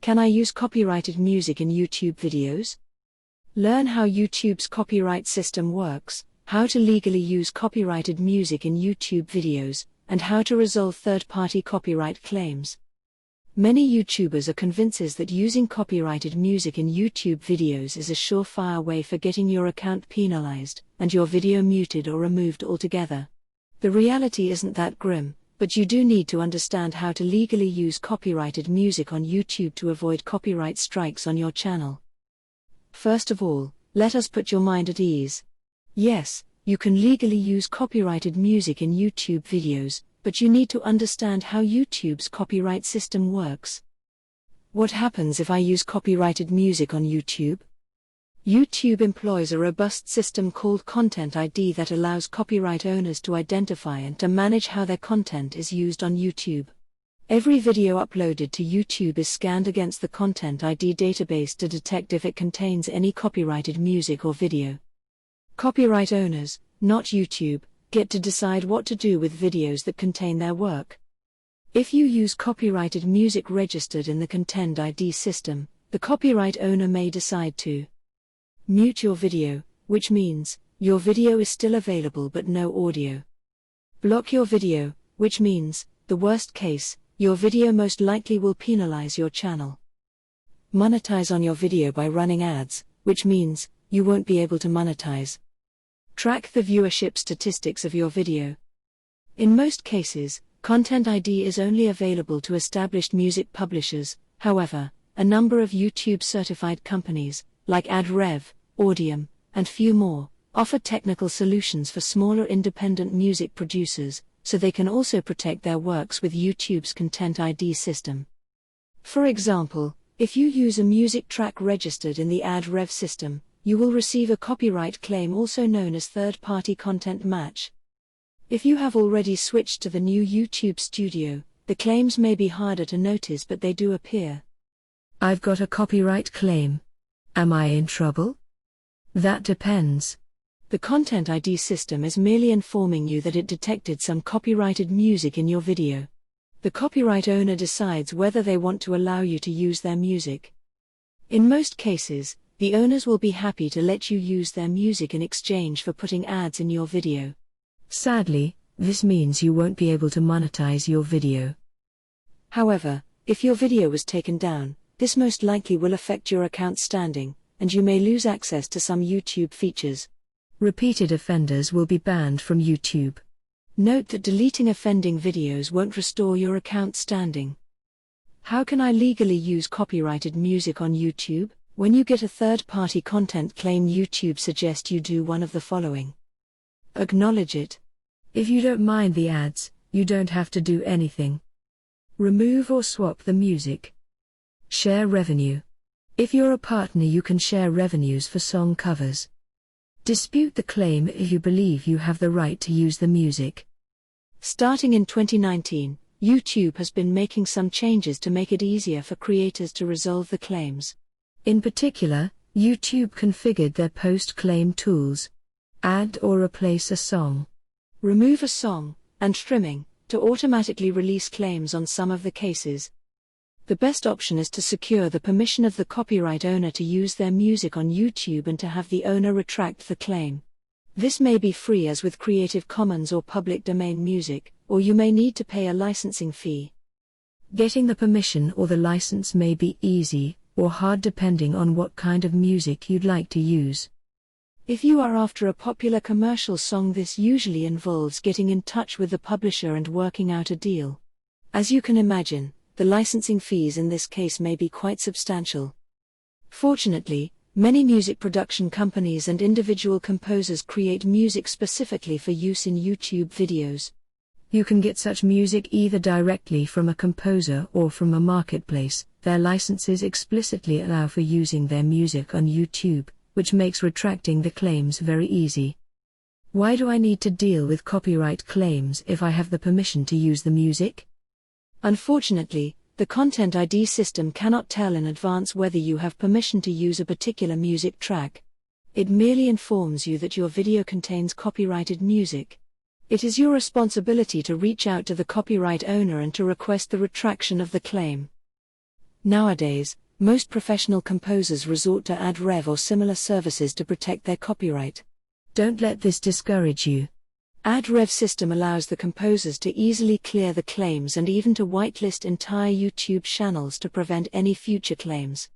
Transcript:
Can I use copyrighted music in YouTube videos? Learn how YouTube's copyright system works, how to legally use copyrighted music in YouTube videos, and how to resolve third-party copyright claims. Many YouTubers are convinced that using copyrighted music in YouTube videos is a surefire way for getting your account penalized, and your video muted or removed altogether. The reality isn't that grim, but you do need to understand how to legally use copyrighted music on YouTube to avoid copyright strikes on your channel. First of all, let us put your mind at ease. Yes, you can legally use copyrighted music in YouTube videos, but you need to understand how YouTube's copyright system works. What happens if I use copyrighted music on YouTube? YouTube employs a robust system called Content ID that allows copyright owners to identify and to manage how their content is used on YouTube. Every video uploaded to YouTube is scanned against the Content ID database to detect if it contains any copyrighted music or video. Copyright owners, not YouTube, get to decide what to do with videos that contain their work. If you use copyrighted music registered in the Content ID system, the copyright owner may decide to mute your video, which means your video is still available but no audio. Block your video, which means, the worst case, your video most likely will penalize your channel. Monetize on your video by running ads, which means you won't be able to monetize. Track the viewership statistics of your video. In most cases, Content ID is only available to established music publishers. However, a number of YouTube certified companies, like AdRev, Audiam, and few more, offer technical solutions for smaller independent music producers, so they can also protect their works with YouTube's Content ID system. For example, if you use a music track registered in the AdRev system, you will receive a copyright claim also known as third-party content match. If you have already switched to the new YouTube Studio, the claims may be harder to notice, but they do appear. I've got a copyright claim. Am I in trouble? That depends. The Content ID system is merely informing you that it detected some copyrighted music in your video. The copyright owner decides whether they want to allow you to use their music. In most cases, the owners will be happy to let you use their music in exchange for putting ads in your video. Sadly, this means you won't be able to monetize your video. However, if your video was taken down, this most likely will affect your account standing, and you may lose access to some YouTube features. Repeated offenders will be banned from YouTube. Note that deleting offending videos won't restore your account standing. How can I legally use copyrighted music on YouTube? When you get a third-party content claim, YouTube suggests you do one of the following. Acknowledge it. If you don't mind the ads, you don't have to do anything. Remove or swap the music. Share revenue. If you're a partner, you can share revenues for song covers. Dispute the claim if you believe you have the right to use the music. Starting in 2019, YouTube has been making some changes to make it easier for creators to resolve the claims. In particular, YouTube configured their post-claim tools. Add or replace a song. Remove a song, and trimming, to automatically release claims on some of the cases. The best option is to secure the permission of the copyright owner to use their music on YouTube and to have the owner retract the claim. This may be free as with Creative Commons or public domain music, or you may need to pay a licensing fee. Getting the permission or the license may be easy or hard depending on what kind of music you'd like to use. If you are after a popular commercial song, this usually involves getting in touch with the publisher and working out a deal. As you can imagine, the licensing fees in this case may be quite substantial. Fortunately, many music production companies and individual composers create music specifically for use in YouTube videos. You can get such music either directly from a composer or from a marketplace. Their licenses explicitly allow for using their music on YouTube, which makes retracting the claims very easy. Why do I need to deal with copyright claims if I have the permission to use the music? Unfortunately, the Content ID system cannot tell in advance whether you have permission to use a particular music track. It merely informs you that your video contains copyrighted music. It is your responsibility to reach out to the copyright owner and to request the retraction of the claim. Nowadays, most professional composers resort to AdRev or similar services to protect their copyright. Don't let this discourage you. AdRev system allows the composers to easily clear the claims and even to whitelist entire YouTube channels to prevent any future claims.